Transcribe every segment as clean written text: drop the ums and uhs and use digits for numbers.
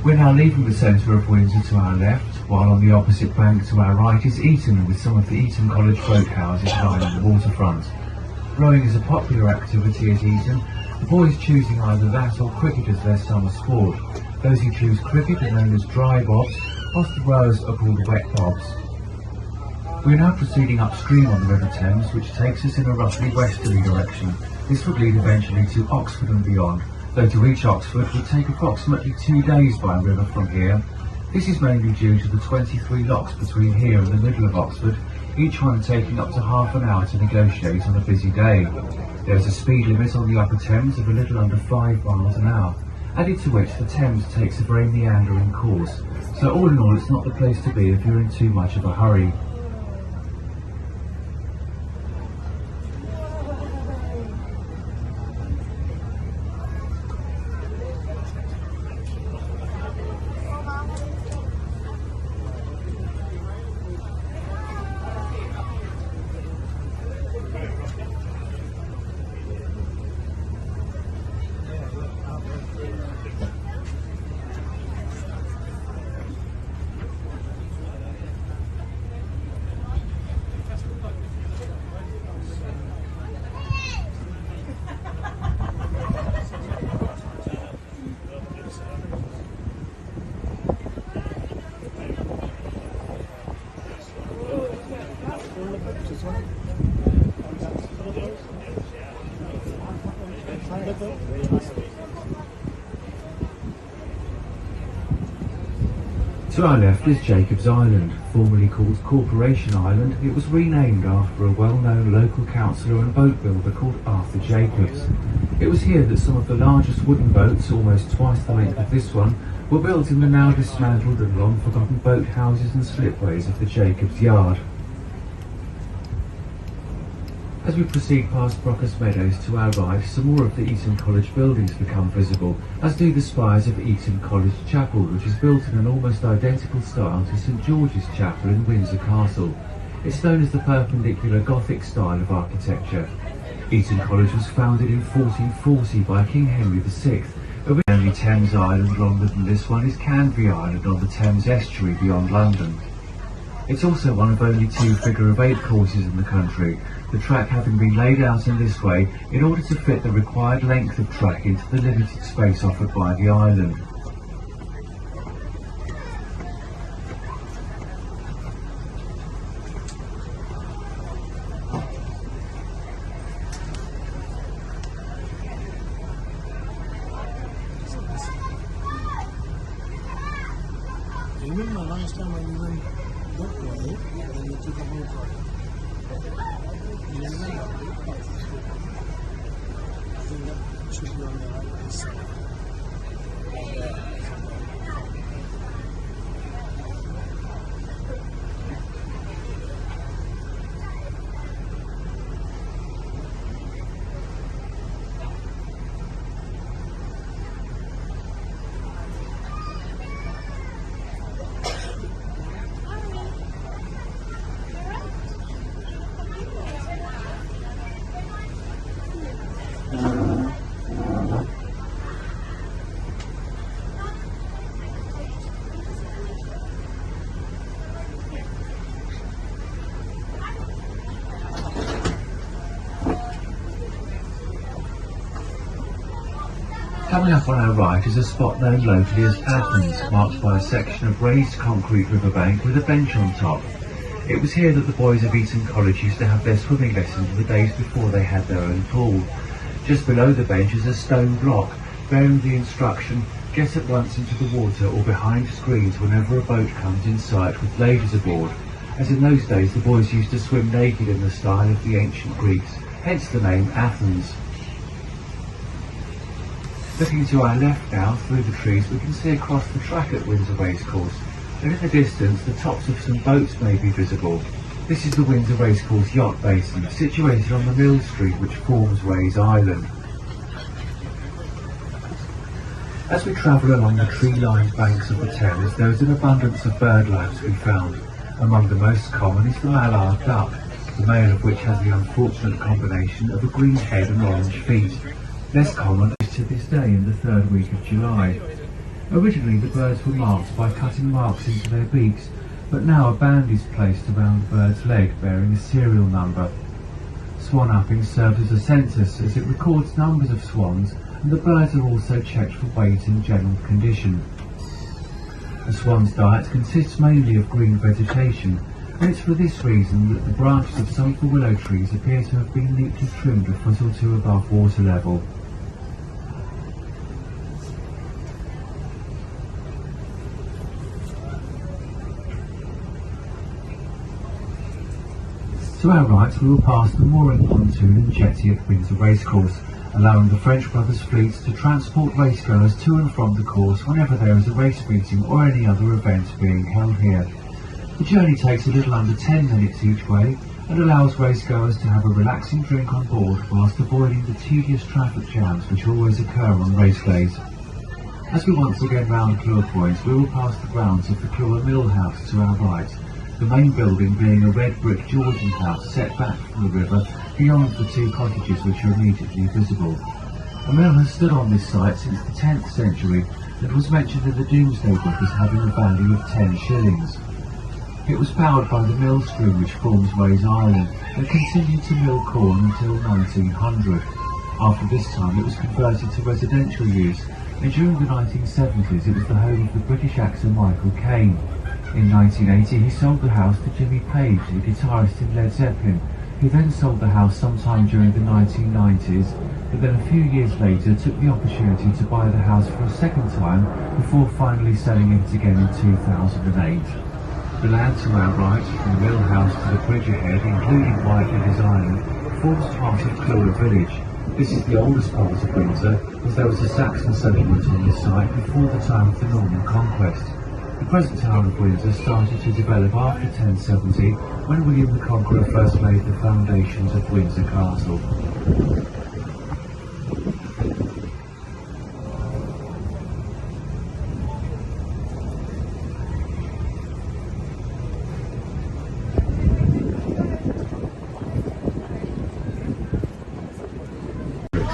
We're now leaving the centre of Windsor to our left, while on the opposite bank to our right is Eton, with some of the Eton College boathouses lining the waterfront. Rowing is a popular activity at Eton, the boys choosing either that or cricket as their summer sport. Those who choose cricket are known as dry bobs, whilst the rowers are called wet bobs. We're now proceeding upstream on the River Thames, which takes us in a roughly westerly direction. This would lead eventually to Oxford and beyond, though to reach Oxford would take approximately 2 days by river from here. This is mainly due to the 23 locks between here and the middle of Oxford, each one taking up to half an hour to negotiate on a busy day. There is a speed limit on the Upper Thames of a little under 5 miles an hour, added to which the Thames takes a very meandering course, so all in all it's not the place to be if you're in too much of a hurry. To our left is Jacob's Island. Formerly called Corporation Island, it was renamed after a well-known local councillor and boat builder called Arthur Jacobs. It was here that some of the largest wooden boats, almost twice the length of this one, were built in the now dismantled and long-forgotten boathouses and slipways of the Jacobs Yard. As we proceed past Brockhurst Meadows to our right, some more of the Eton College buildings become visible, as do the spires of Eton College Chapel, which is built in an almost identical style to St George's Chapel in Windsor Castle. It's known as the Perpendicular Gothic style of architecture. Eton College was founded in 1440 by King Henry VI. The only Thames island longer than this one is Canvey Island on the Thames estuary beyond London. It's also one of only 2 figure-of-8 courses in the country, the track having been laid out in this way in order to fit the required length of track into the limited space offered by the island. Remember last time when we went that way, when we took a boat ride? You remember? I think that should be on the right side. Coming up on our right is a spot known locally as Athens, marked by a section of raised concrete riverbank with a bench on top. It was here that the boys of Eton College used to have their swimming lessons the days before they had their own pool. Just below the bench is a stone block bearing the instruction, get at once into the water or behind screens whenever a boat comes in sight with ladies aboard, as in those days the boys used to swim naked in the style of the ancient Greeks, hence the name Athens. Looking to our left now, through the trees, we can see across the track at Windsor Racecourse, and in the distance the tops of some boats may be visible. This is the Windsor Racecourse Yacht Basin, situated on the Mill Street which forms Ray's Island. As we travel along the tree-lined banks of the Thames, there is an abundance of birdlife to be found. Among the most common is the mallard duck, the male of which has the unfortunate combination of a green head and orange feet. Less common is to this day in the 3rd week of July. Originally the birds were marked by cutting marks into their beaks, but now a band is placed around the bird's leg bearing a serial number. Swan upping serves as a census as it records numbers of swans, and the birds are also checked for weight and general condition. A swan's diet consists mainly of green vegetation, and it's for this reason that the branches of some of the willow trees appear to have been neatly trimmed a foot or two above water level. To our right we will pass the mooring pontoon and jetty at Windsor Racecourse, allowing the French Brothers fleets to transport racegoers to and from the course whenever there is a race meeting or any other event being held here. The journey takes a little under 10 minutes each way and allows racegoers to have a relaxing drink on board whilst avoiding the tedious traffic jams which always occur on race days. As we once again round Clewer Point, we will pass the grounds of the Clewer Mill House to our right, the main building being a red brick Georgian house set back from the river beyond the two cottages which are immediately visible. A mill has stood on this site since the 10th century and was mentioned in the Domesday Book as having a value of 10 shillings. It was powered by the mill stream which forms Ways Island and continued to mill corn until 1900. After this time it was converted to residential use, and during the 1970s it was the home of the British actor Michael Caine. In 1980 he sold the house to Jimmy Page, the guitarist in Led Zeppelin, who then sold the house sometime during the 1990s, but then a few years later took the opportunity to buy the house for a second time before finally selling it again in 2008. The land to our right, from the mill house to the bridge ahead, including Whiteley's Island, forms part of Clewer Village. This is the oldest part of Windsor, as there was a Saxon settlement on this site before the time of the Norman conquest. The present town of Windsor started to develop after 1070, when William the Conqueror first laid the foundations of Windsor Castle.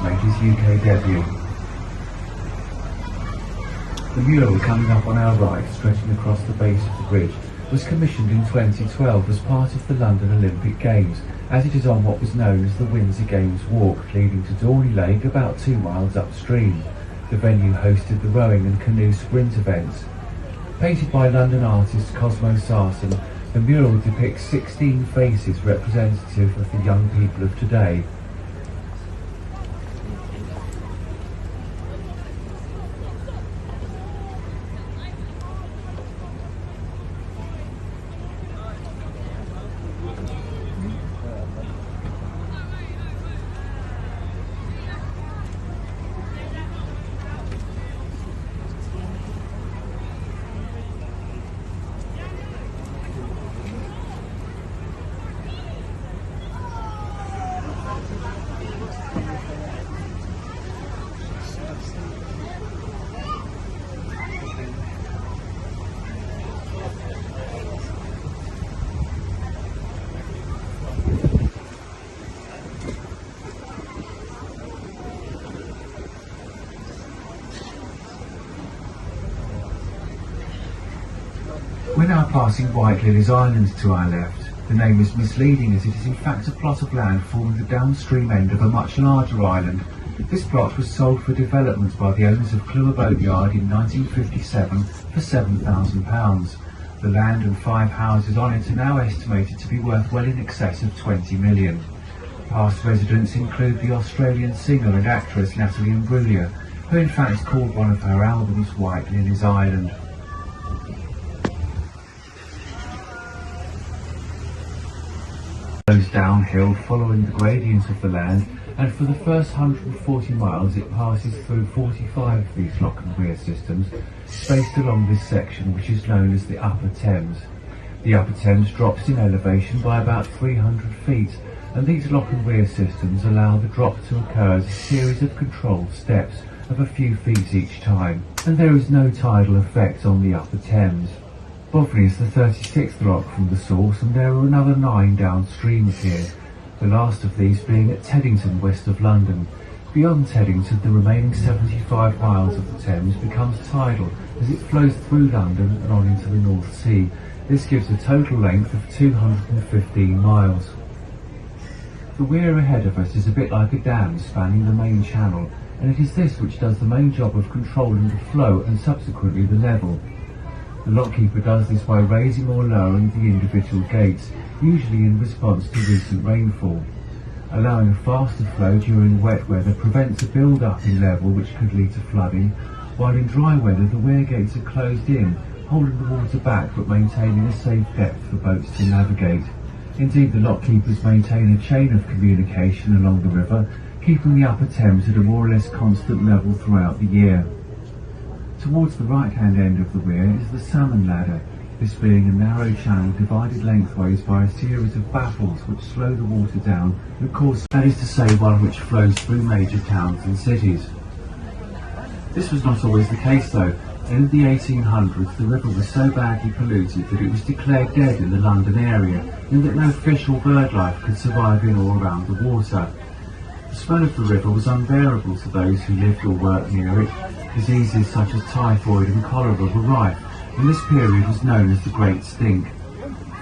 Made his UK debut. The mural coming up on our right, stretching across the base of the bridge, was commissioned in 2012 as part of the London Olympic Games, as it is on what was known as the Windsor Games Walk, leading to Dorney Lake about 2 miles upstream. The venue hosted the rowing and canoe sprint events. Painted by London artist Cosmo Sarson, the mural depicts 16 faces representative of the young people of today. We're now passing Whiteley's Island to our left. The name is misleading as it is in fact a plot of land forming the downstream end of a much larger island. This plot was sold for development by the owners of Clewer Boatyard in 1957 for £7,000. The land and 5 houses on it are now estimated to be worth well in excess of 20 million. Past residents include the Australian singer and actress Natalie Imbruglia, who in fact called one of her albums Whiteley's Island. Goes downhill following the gradient of the land, and for the first 140 miles it passes through 45 of these lock and weir systems spaced along this section, which is known as the Upper Thames. The Upper Thames drops in elevation by about 300 feet, and these lock and weir systems allow the drop to occur as a series of controlled steps of a few feet each time, and there is no tidal effect on the Upper Thames. Boveney is the 36th lock from the source, and there are another 9 downstream of here, the last of these being at Teddington, west of London. Beyond Teddington, the remaining 75 miles of the Thames becomes tidal as it flows through London and on into the North Sea. This gives a total length of 215 miles. The weir ahead of us is a bit like a dam spanning the main channel, and it is this which does the main job of controlling the flow and subsequently the level. The lockkeeper does this by raising or lowering the individual gates, usually in response to recent rainfall. Allowing a faster flow during wet weather prevents a build-up in level which could lead to flooding, while in dry weather the weir gates are closed in, holding the water back but maintaining a safe depth for boats to navigate. Indeed, the lockkeepers maintain a chain of communication along the river, keeping the upper Thames at a more or less constant level throughout the year. Towards the right-hand end of the weir is the salmon ladder, this being a narrow channel divided lengthways by a series of baffles which slow the water down, and of course that is to say one which flows through major towns and cities. This was not always the case though, and in the 1800s the river was so badly polluted that it was declared dead in the London area, and that no fish or bird life could survive in or around the water. The smell of the river was unbearable to those who lived or worked near it. Diseases such as typhoid and cholera were rife, and this period was known as the Great Stink.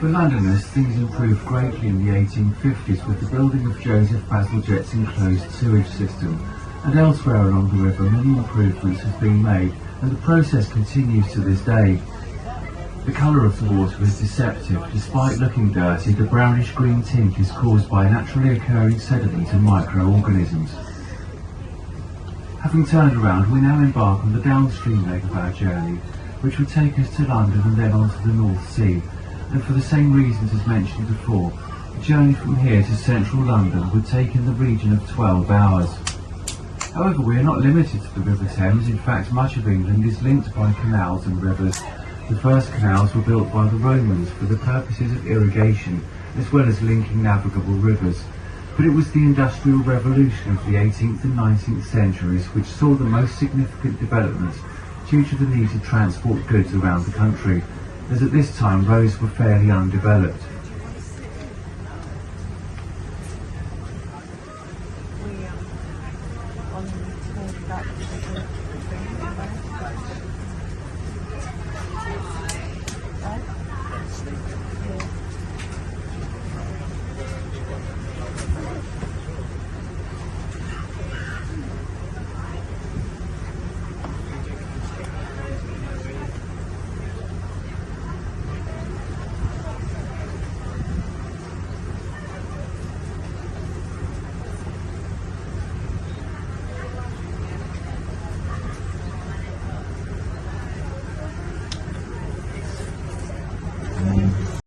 For Londoners, things improved greatly in the 1850s with the building of Joseph Bazalgette's enclosed sewage system, and elsewhere along the river many improvements have been made, and the process continues to this day. The colour of the water is deceptive. Despite looking dirty, the brownish-green tint is caused by naturally occurring sediment and microorganisms. Having turned around, we now embark on the downstream leg of our journey, which would take us to London and then on to the North Sea, and for the same reasons as mentioned before, the journey from here to central London would take in the region of 12 hours. However, we are not limited to the River Thames. In fact, much of England is linked by canals and rivers. The first canals were built by the Romans for the purposes of irrigation, as well as linking navigable rivers. But it was the Industrial Revolution of the 18th and 19th centuries which saw the most significant developments due to the need to transport goods around the country, as at this time roads were fairly undeveloped.